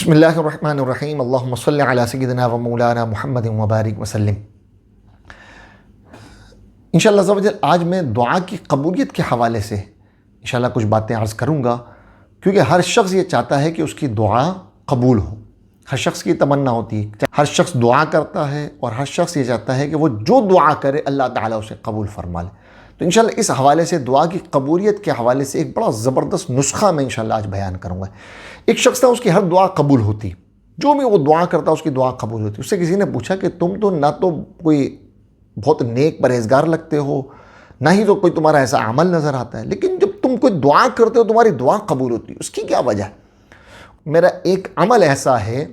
بسم اللہ الرحمن الرحیم، اللہم صلی علی سیدنا و مولانا محمد وبارک وسلم۔ انشاءاللہ عز و جل آج میں دعا کی قبولیت کے حوالے سے انشاءاللہ کچھ باتیں عرض کروں گا، کیونکہ ہر شخص یہ چاہتا ہے کہ اس کی دعا قبول ہو۔ ہر شخص کی تمنا ہوتی ہے، ہر شخص دعا کرتا ہے اور ہر شخص یہ چاہتا ہے کہ وہ جو دعا کرے اللہ تعالیٰ اسے قبول فرما لے۔ تو انشاءاللہ اس حوالے سے دعا کی قبولیت کے حوالے سے ایک بڑا زبردست نسخہ میں انشاءاللہ آج بیان کروں گا۔ ایک شخص تھا، اس کی ہر دعا قبول ہوتی، جو بھی وہ دعا کرتا اس کی دعا قبول ہوتی۔ اس سے کسی نے پوچھا کہ تم تو نہ تو کوئی بہت نیک پرہیزگار لگتے ہو، نہ ہی تو کوئی تمہارا ایسا عمل نظر آتا ہے، لیکن جب تم کوئی دعا کرتے ہو تمہاری دعا قبول ہوتی ہے، اس کی کیا وجہ ہے؟ میرا ایک عمل ایسا ہے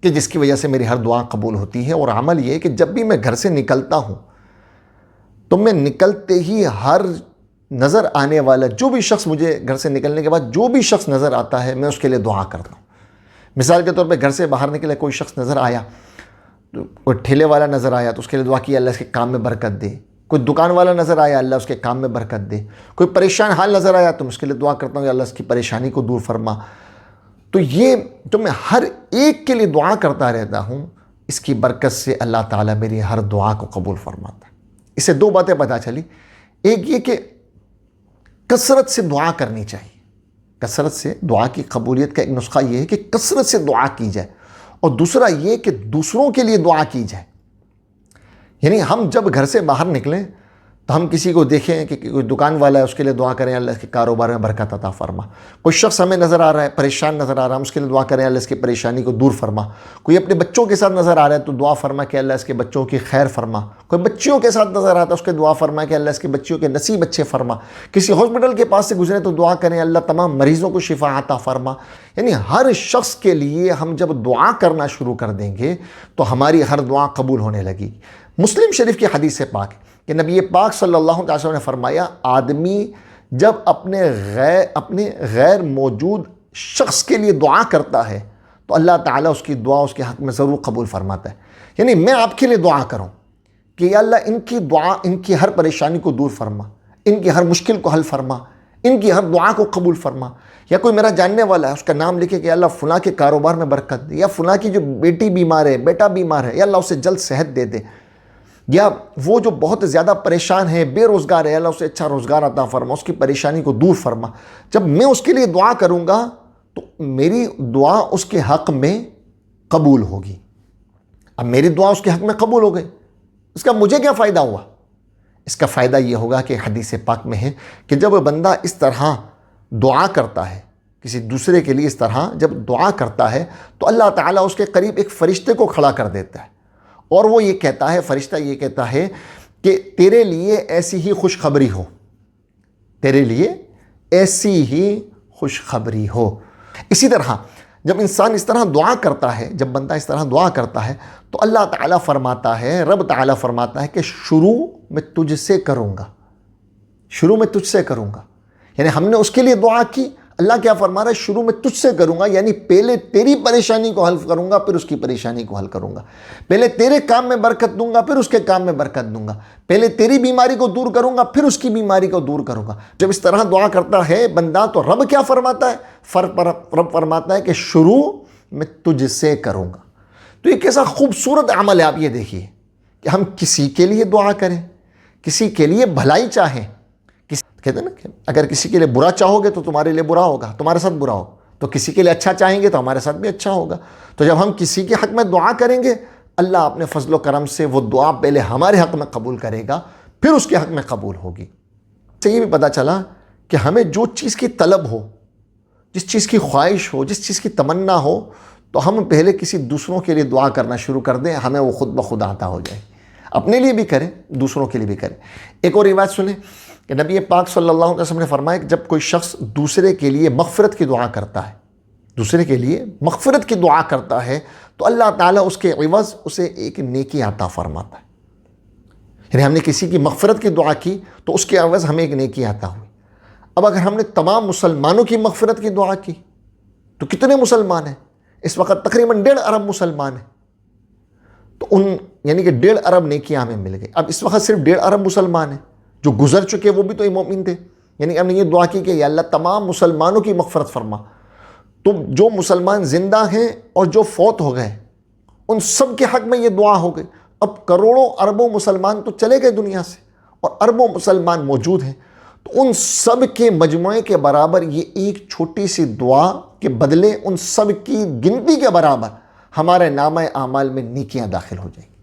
کہ جس کی وجہ سے میری ہر دعا قبول ہوتی ہے، اور عمل یہ ہے کہ جب بھی میں گھر سے نکلتا ہوں تو میں نکلتے ہی ہر نظر آنے والا جو بھی شخص، مجھے گھر سے نکلنے کے بعد جو بھی شخص نظر آتا ہے میں اس کے لیے دعا کرتا ہوں۔ مثال کے طور پہ گھر سے باہر نکلے کوئی شخص نظر آیا، کوئی ٹھیلے والا نظر آیا تو اس کے لیے دعا کی اللہ اس کے کام میں برکت دے، کوئی دکان والا نظر آیا اللہ اس کے کام میں برکت دے، کوئی پریشان حال نظر آیا تو اس کے لیے دعا کرتا ہوں کہ اللہ اس کی پریشانی کو دور فرما۔ تو یہ جو میں ہر ایک کے لیے دعا کرتا رہتا ہوں، اس کی برکت سے اللہ تعالیٰ میری ہر دعا کو قبول فرماتا ہے۔ اس سے دو باتیں پتہ چلی، ایک یہ کہ کثرت سے دعا کرنی چاہیے۔ کثرت سے دعا کی قبولیت کا ایک نسخہ یہ ہے کہ کثرت سے دعا کی جائے، اور دوسرا یہ کہ دوسروں کے لیے دعا کی جائے۔ یعنی ہم جب گھر سے باہر نکلیں تو ہم کسی کو دیکھیں کہ کوئی دکان والا ہے، اس کے لیے دعا کریں اللہ اس کے کاروبار میں برکت عطا فرما۔ کوئی شخص ہمیں نظر آ رہا ہے، پریشان نظر آ رہا ہے، ہم اس کے لیے دعا کریں اللہ اس کی پریشانی کو دور فرما۔ کوئی اپنے بچوں کے ساتھ نظر آ رہا ہے تو دعا فرما کہ اللہ اس کے بچوں کی خیر فرما۔ کوئی بچیوں کے ساتھ نظر آتا ہے اس کے دعا فرما کہ اللہ اس کے بچیوں کے نصیب اچھے فرما۔ کسی ہاسپٹل کے پاس سے گزرے تو دعا کریں اللہ تمام مریضوں کو شفا عطا فرما۔ یعنی ہر شخص کے لیے ہم جب دعا کرنا شروع کر دیں گے تو ہماری ہر دعا قبول ہونے لگی۔ مسلم شریف کی حدیث پاک کہ نبی پاک صلی اللہ علیہ وسلم نے فرمایا، آدمی جب اپنے غیر موجود شخص کے لیے دعا کرتا ہے تو اللہ تعالیٰ اس کی دعا اس کے حق میں ضرور قبول فرماتا ہے۔ یعنی میں آپ کے لیے دعا کروں کہ یا اللہ ان کی دعا، ان کی ہر پریشانی کو دور فرما، ان کی ہر مشکل کو حل فرما، ان کی ہر دعا کو قبول فرما۔ یا کوئی میرا جاننے والا ہے، اس کا نام لکھے کہ اللہ فلاں کے کاروبار میں برکت دے، یا فلاں کی جو بیٹی بیمار ہے، بیٹا بیمار ہے، یا اللہ اسے جلد صحت دے دے، یا وہ جو بہت زیادہ پریشان ہے، بے روزگار ہے، اللہ اسے اچھا روزگار عطا فرما، اس کی پریشانی کو دور فرما۔ جب میں اس کے لیے دعا کروں گا تو میری دعا اس کے حق میں قبول ہوگی۔ اب میری دعا اس کے حق میں قبول ہو گئی، اس کا مجھے کیا فائدہ ہوا؟ اس کا فائدہ یہ ہوگا کہ حدیث پاک میں ہے کہ جب بندہ اس طرح دعا کرتا ہے، کسی دوسرے کے لیے اس طرح جب دعا کرتا ہے تو اللہ تعالیٰ اس کے قریب ایک فرشتے کو کھڑا کر دیتا ہے، اور وہ یہ کہتا ہے، فرشتہ یہ کہتا ہے کہ تیرے لیے ایسی ہی خوشخبری ہو، تیرے لیے ایسی ہی خوشخبری ہو۔ اسی طرح جب انسان اس طرح دعا کرتا ہے، جب بندہ اس طرح دعا کرتا ہے تو اللہ تعالیٰ فرماتا ہے، رب تعالیٰ فرماتا ہے کہ شروع میں تجھ سے کروں گا، شروع میں تجھ سے کروں گا۔ یعنی ہم نے اس کے لیے دعا کی، اللہ کیا فرما رہا ہے؟ شروع میں تجھ سے کروں گا، یعنی پہلے تیری پریشانی کو حل کروں گا پھر اس کی پریشانی کو حل کروں گا، پہلے تیرے کام میں برکت دوں گا پھر اس کے کام میں برکت دوں گا، پہلے تیری بیماری کو دور کروں گا پھر اس کی بیماری کو دور کروں گا۔ جب اس طرح دعا کرتا ہے بندہ تو رب کیا فرماتا ہے؟ رب فرماتا ہے کہ شروع میں تجھ سے کروں گا۔ تو یہ کیسا خوبصورت عمل ہے، آپ یہ دیکھیے کہ ہم کسی کے لیے دعا کریں، کسی کے لیے بھلائی چاہیں۔ کہتے ہیں نا کہ اگر کسی کے لیے برا چاہو گے تو تمہارے لیے برا ہوگا، تمہارے ساتھ برا ہوگا، تو کسی کے لیے اچھا چاہیں گے تو ہمارے ساتھ بھی اچھا ہوگا۔ تو جب ہم کسی کے حق میں دعا کریں گے، اللہ اپنے فضل و کرم سے وہ دعا پہلے ہمارے حق میں قبول کرے گا پھر اس کے حق میں قبول ہوگی۔ اس سے یہ بھی پتہ چلا کہ ہمیں جو چیز کی طلب ہو، جس چیز کی خواہش ہو، جس چیز کی تمنا ہو، تو ہم پہلے کسی دوسروں کے لیے دعا کرنا شروع کر دیں، ہمیں وہ خود بخود عطا ہو جائے۔ اپنے لیے بھی کریں، دوسروں کے لیے بھی کریں۔ ایک اور روایت سنیں کہ نبی پاک صلی اللہ علیہ وسلم نے فرمایا کہ جب کوئی شخص دوسرے کے لیے مغفرت کی دعا کرتا ہے، دوسرے کے لیے مغفرت کی دعا کرتا ہے تو اللہ تعالیٰ اس کے عوض اسے ایک نیکی عطا فرماتا ہے۔ یعنی ہم نے کسی کی مغفرت کی دعا کی تو اس کے عوض ہمیں ایک نیکی عطا ہوئی۔ اب اگر ہم نے تمام مسلمانوں کی مغفرت کی دعا کی تو کتنے مسلمان ہیں؟ اس وقت تقریباً 1.5 ارب مسلمان ہیں، تو ان یعنی کہ 1.5 ارب نیکیاں ہمیں مل گئی۔ اب اس وقت صرف 1.5 ارب مسلمان ہیں، جو گزر چکے وہ بھی تو مومن تھے، یعنی ہم نے یہ دعا کی کہ یا اللہ تمام مسلمانوں کی مغفرت فرما، تو جو مسلمان زندہ ہیں اور جو فوت ہو گئے ان سب کے حق میں یہ دعا ہو گئی. اب کروڑوں اربوں مسلمان تو چلے گئے دنیا سے اور اربوں مسلمان موجود ہیں, تو ان سب کے مجموعے کے برابر یہ ایک چھوٹی سی دعا کے بدلے ان سب کی گنتی کے برابر ہمارے نامہ اعمال میں نیکیاں داخل ہو جائیں گی.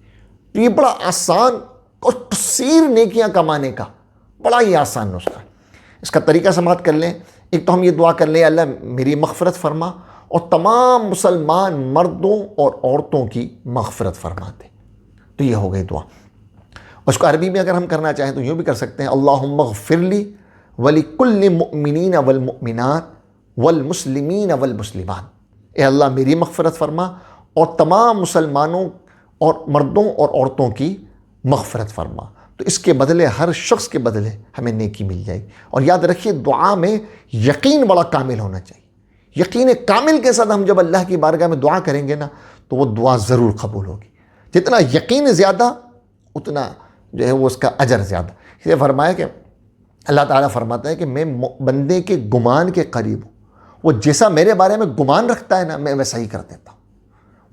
تو یہ بڑا آسان اور کثیر نیکیاں کمانے کا بڑا ہی آسان نسخہ ہے. اس کا طریقہ سماعت کر لیں. ایک تو ہم یہ دعا کر لیں, اللہ میری مغفرت فرما اور تمام مسلمان مردوں اور عورتوں کی مغفرت فرما دے. تو یہ ہو گئی دعا. اس کو عربی میں اگر ہم کرنا چاہیں تو یوں بھی کر سکتے ہیں, اللہم اغفر لی ولکل مؤمنین والمؤمنات والمسلمین والمسلمات. اے اللہ میری مغفرت فرما اور تمام مسلمانوں اور مردوں اور عورتوں کی مغفرت فرما. تو اس کے بدلے ہر شخص کے بدلے ہمیں نیکی مل جائے گی. اور یاد رکھیے دعا میں یقین بڑا کامل ہونا چاہیے. یقین کامل کے ساتھ ہم جب اللہ کی بارگاہ میں دعا کریں گے نا تو وہ دعا ضرور قبول ہوگی. جتنا یقین زیادہ اتنا جو ہے وہ اس کا اجر زیادہ. اس لیے فرمایا کہ اللہ تعالیٰ فرماتا ہے کہ میں بندے کے گمان کے قریب ہوں. وہ جیسا میرے بارے میں گمان رکھتا ہے نا میں ویسا ہی کر دیتا ہوں.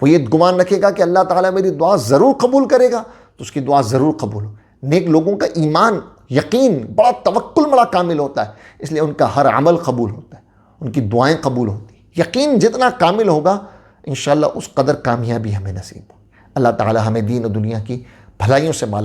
وہ یہ گمان رکھے گا کہ اللہ تعالیٰ میری دعا ضرور قبول کرے گا تو اس کی دعا ضرور قبول ہو. نیک لوگوں کا ایمان یقین بڑا توکل بڑا کامل ہوتا ہے, اس لیے ان کا ہر عمل قبول ہوتا ہے, ان کی دعائیں قبول ہوتی ہیں. یقین جتنا کامل ہوگا انشاءاللہ اس قدر کامیابی ہمیں نصیب ہو. اللہ تعالیٰ ہمیں دین و دنیا کی بھلائیوں سے مالا